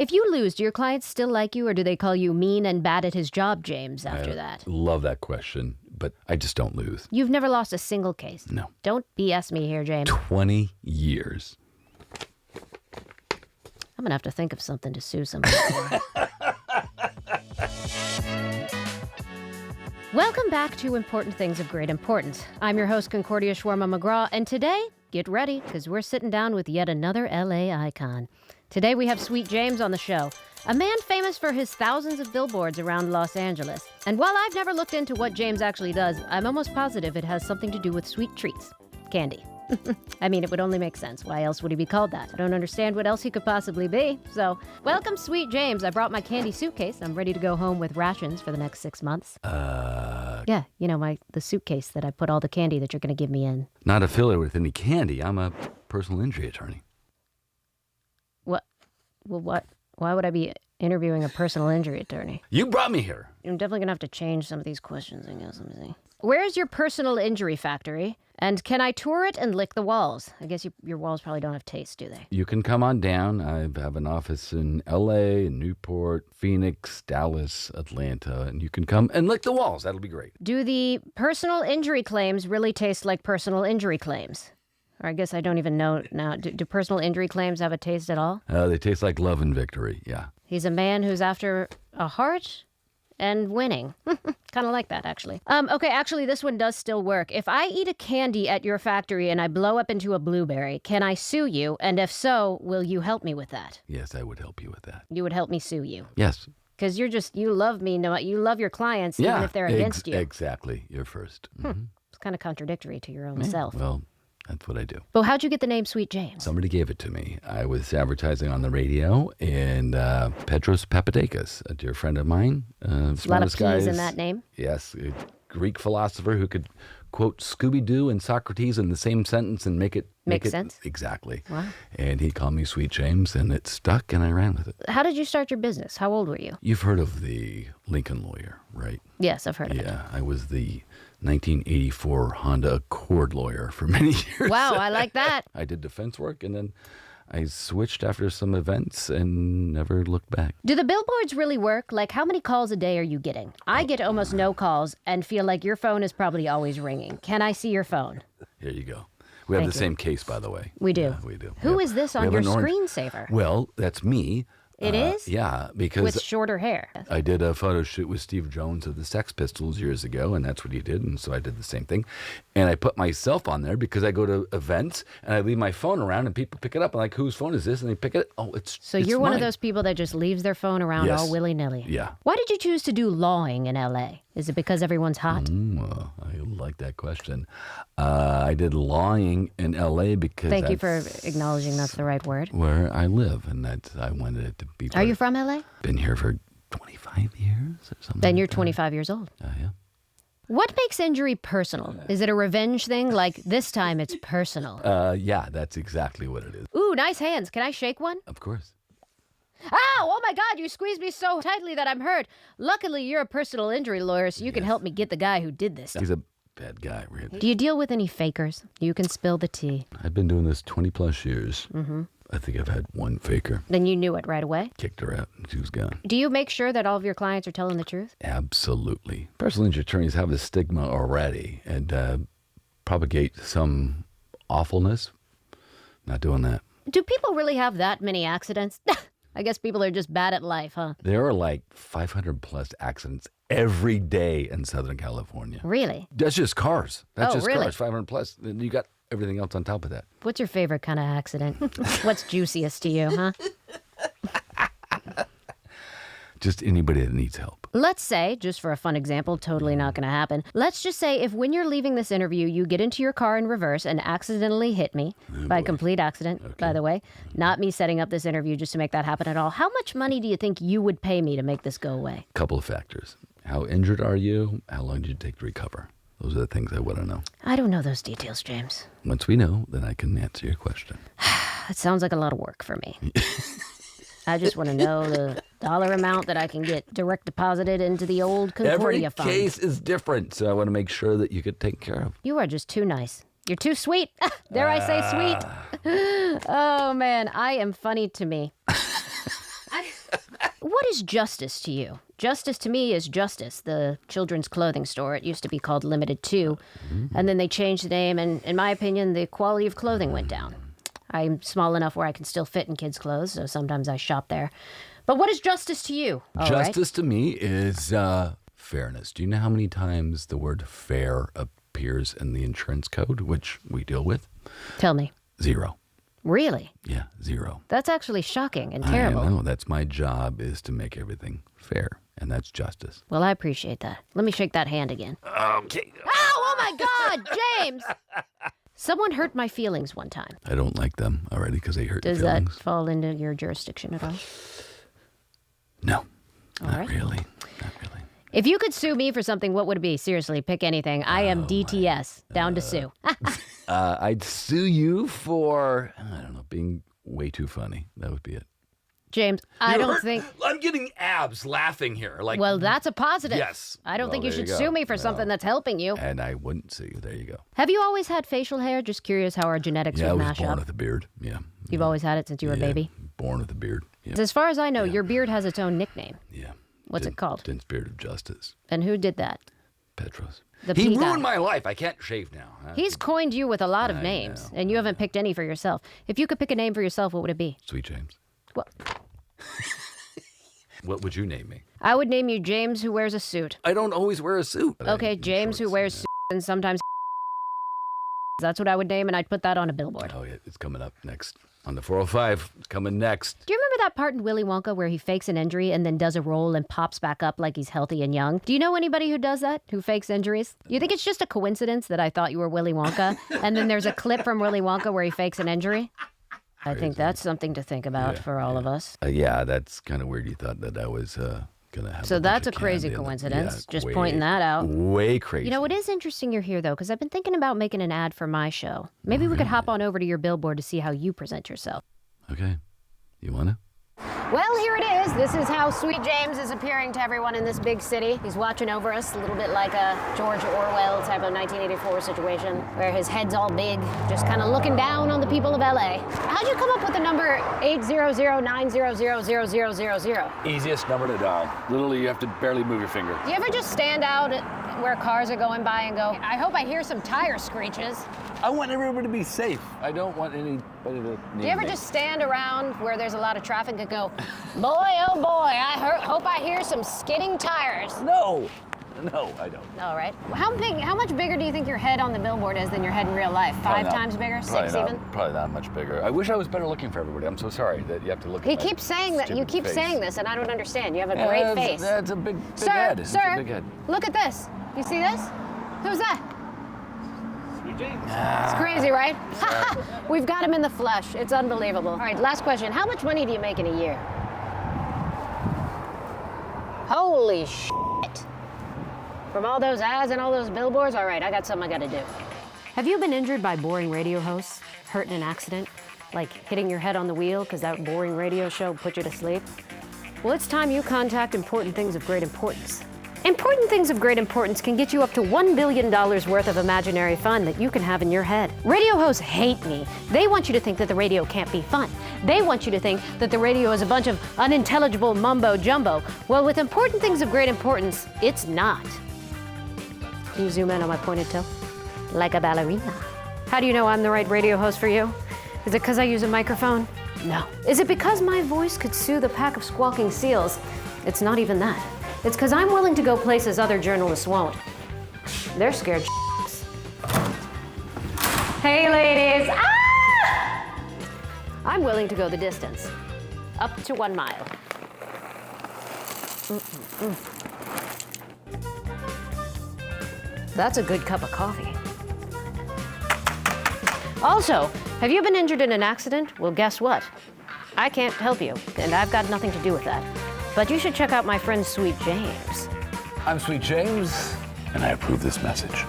If you lose, do your clients still like you, or do they call you mean and bad at his job, James, after that? Love that question, but I just don't lose. You've never lost a single case? No. Don't BS me here, James. 20 years. I'm going to have to think of something to sue somebody for. Welcome back to Important Things of Great Importance. I'm your host, Concordia Shawarma McGraw, and today, get ready, because we're sitting down with yet another LA icon. Today we have Sweet James on the show, a man famous for his thousands of billboards around Los Angeles. And while I've never looked into what James actually does, I'm almost positive it has something to do with sweet treats. Candy. I mean, it would only make sense. Why else would he be called that? I don't understand what else he could possibly be. So, welcome, Sweet James. I brought my candy suitcase. I'm ready to go home with rations for the next 6 months. Yeah, you know, the suitcase that I put all the candy that you're going to give me in. Not affiliated with any candy. I'm a personal injury attorney. What? Well, what? Why would I be interviewing a personal injury attorney? You brought me here. I'm definitely going to have to change some of these questions, I guess. Let me see. Where's your personal injury factory? And can I tour it and lick the walls? I guess your walls probably don't have taste, do they? You can come on down. I have an office in LA, Newport, Phoenix, Dallas, Atlanta, and you can come and lick the walls. That'll be great. Do the personal injury claims really taste like personal injury claims? Or I guess I don't even know now. Do personal injury claims have a taste at all? They taste like love and victory, yeah. He's a man who's after a heart and winning. Kind of like that, actually. Okay, actually, this one does still work. If I eat a candy at your factory and I blow up into a blueberry, can I sue you? And if so, will you help me with that? Yes, I would help you with that. You would help me sue you? Yes. Because you love me, you love your clients, even if they're against you. Exactly. You're first. Mm-hmm. It's kind of contradictory to your own self. Well, that's what I do. Well, how'd you get the name Sweet James? Somebody gave it to me. I was advertising on the radio, and Petros Papadakis, a dear friend of mine. A lot of P's in that name. Yes, a Greek philosopher who could quote Scooby-Doo and Socrates in the same sentence and make it sense. Exactly. Wow. And he called me Sweet James, and it stuck, and I ran with it. How did you start your business? How old were you? You've heard of the Lincoln lawyer, right? Yes, I've heard of it. Yeah, I was the 1984 Honda Accord lawyer for many years. Wow, I like that. I did defense work, and then I switched after some events and never looked back. Do the billboards really work? Like, how many calls a day are you getting? I get almost no calls and feel like your phone is probably always ringing. Can I see your phone? Here you go. We have the same case, by the way. We do. Yeah, we do. Who is this on your screensaver? Well, that's me. It is? Yeah, because with shorter hair. I did a photo shoot with Steve Jones of the Sex Pistols years ago, and that's what he did, and so I did the same thing. And I put myself on there because I go to events, and I leave my phone around, and people pick it up. I'm like, whose phone is this? And they pick it up. Oh, it's So you're one mine. of those people that just leaves their phone around all willy-nilly. Yeah. Why did you choose to do lawing in L.A.? Is it because everyone's hot? I like that question. I did lawing in L.A. because Thank you for acknowledging that's the right word. Where I live, and I wanted it to be. Are you from L.A.? Been here for 25 years or something. Then you're 25 years old. Yeah. What makes injury personal? Is it a revenge thing? Like, this time it's personal. Yeah, that's exactly what it is. Ooh, nice hands. Can I shake one? Of course. Ow! Oh my God, you squeezed me so tightly that I'm hurt. Luckily, you're a personal injury lawyer, so you can help me get the guy who did this. He's a bad guy, really. Do you deal with any fakers? You can spill the tea. I've been doing this 20 plus years. Mm-hmm. I think I've had one faker. Then you knew it right away? Kicked her out and she was gone. Do you make sure that all of your clients are telling the truth? Absolutely. Personal injury attorneys have a stigma already and propagate some awfulness. Not doing that. Do people really have that many accidents? I guess people are just bad at life, huh? There are like 500 plus accidents every day in Southern California. Really? That's just cars. That's just really? cars. 500 plus. Then you got everything else on top of that. What's your favorite kind of accident? What's juiciest to you, huh? Just anybody that needs help. Let's say, just for a fun example, totally not going to happen. Let's just say if when you're leaving this interview, you get into your car in reverse and accidentally hit me, by complete accident, by the way, not me setting up this interview just to make that happen at all. How much money do you think you would pay me to make this go away? Couple of factors. How injured are you? How long did it take to recover? Those are the things I want to know. I don't know those details, James. Once we know, then I can answer your question. It sounds like a lot of work for me. I just want to know the dollar amount that I can get direct deposited into the old Concordia fund. Every case is different, so I want to make sure that you get taken care of. You are just too nice. You're too sweet. Dare I say sweet? Oh, man, I am funny to me. is justice to you? Justice to me is Justice, the children's clothing store. It used to be called Limited 2, and then they changed the name, and in my opinion, the quality of clothing went down. I'm small enough where I can still fit in kids' clothes, so sometimes I shop there. But what is justice to you? Justice to me is fairness. Do you know how many times the word fair appears in the insurance code, which we deal with? Tell me. 0. Really? Yeah, 0. That's actually shocking and terrible. I know. That's my job, is to make everything fair, and that's justice. Well, I appreciate that. Let me shake that hand again. Okay. Oh my God, James! Someone hurt my feelings one time. I don't like them already because they hurt your Does feelings. that fall into your jurisdiction at all? No, All not right. really. Not really. If you could sue me for something, what would it be? Seriously, pick anything. I am DTS, down to sue. I'd sue you for, I don't know, being way too funny. That would be it. James, I don't think... I'm getting abs laughing here. Like, Well, that's a positive. yes. I don't Well, think you there should go. sue me for something that's helping you. And I wouldn't sue you. There you go. Have you always had facial hair? Just curious how our genetics Yeah, I would was mash born up. with a beard. Yeah. You've always had it since you were a Yeah, baby? Born with a beard. Yeah. As far as I know, your beard has its own nickname. Yeah. What's it called? In Spirit of Justice. And who did that? Petros. The He P guy. ruined my life. I can't shave now. He's coined you with a lot of names, and you haven't picked any for yourself. If you could pick a name for yourself, what would it be? Sweet James. Well, What would you name me? I would name you James who wears a suit. I don't always wear a suit. Okay, James who wears suits and sometimes that's what I would name, and I'd put that on a billboard. Oh, yeah. It's coming up next. On the 405. It's coming next. Do you remember that part in Willy Wonka where he fakes an injury and then does a roll and pops back up like he's healthy and young? Do you know anybody who does that, who fakes injuries? You think it's just a coincidence that I thought you were Willy Wonka, and then there's a clip from Willy Wonka where he fakes an injury? I think that's something to think about for all of us. Yeah, that's kind of weird. You thought that I was going to have So a bunch that's a of crazy candy in coincidence. Just way- pointing that out. Way crazy. You know, it is interesting you're here, though, because I've been thinking about making an ad for my show. Maybe we could hop on over to your billboard to see how you present yourself. Okay. You want to? Well, here it is. This is how Sweet James is appearing to everyone in this big city. He's watching over us, a little bit like a George Orwell type of 1984 situation, where his head's all big, just kind of looking down on the people of LA. How'd you come up with the number 800-900-0000? Easiest number to dial. Literally, you have to barely move your finger. Do you ever just stand out where cars are going by and go, I hope I hear some tire screeches? I want everybody to be safe. I don't want anybody to need Do you ever me. just stand around where there's a lot of traffic and go, boy, oh boy, I hope I hear some skidding tires? No, I don't. All right. How much bigger do you think your head on the billboard is than your head in real life? Probably 5 not- times bigger? probably 6 not- even? Probably not much bigger. I wish I was better looking for everybody. I'm so sorry that you have to look at He my keeps saying that. You stupid keep face. saying this, and I don't understand. You have a Yeah, great that's- face. That's a big Sir, head. It's sir, a big head. look at this. You see this? Who's that? Sweet James. It's crazy, right? We've got him in the flesh. It's unbelievable. All right, last question. How much money do you make in a year? Holy shit. From all those ads and all those billboards? All right, I got something I gotta do. Have you been injured by boring radio hosts? Hurt in an accident? Like hitting your head on the wheel because that boring radio show put you to sleep? Well, it's time you contact Important Things of Great Importance. Important Things of Great Importance can get you up to $1 billion worth of imaginary fun that you can have in your head. Radio hosts hate me. They want you to think that the radio can't be fun. They want you to think that the radio is a bunch of unintelligible mumbo jumbo. Well, with Important Things of Great Importance, it's not. Can you zoom in on my pointed toe? Like a ballerina. How do you know I'm the right radio host for you? Is it because I use a microphone? No. Is it because my voice could soothe a pack of squawking seals? It's not even that. It's because I'm willing to go places other journalists won't. They're scared shitless. Hey, ladies. Ah! I'm willing to go the distance. Up to 1 mile. That's a good cup of coffee. Also, have you been injured in an accident? Well, guess what? I can't help you, and I've got nothing to do with that. But you should check out my friend Sweet James. I'm Sweet James, and I approve this message.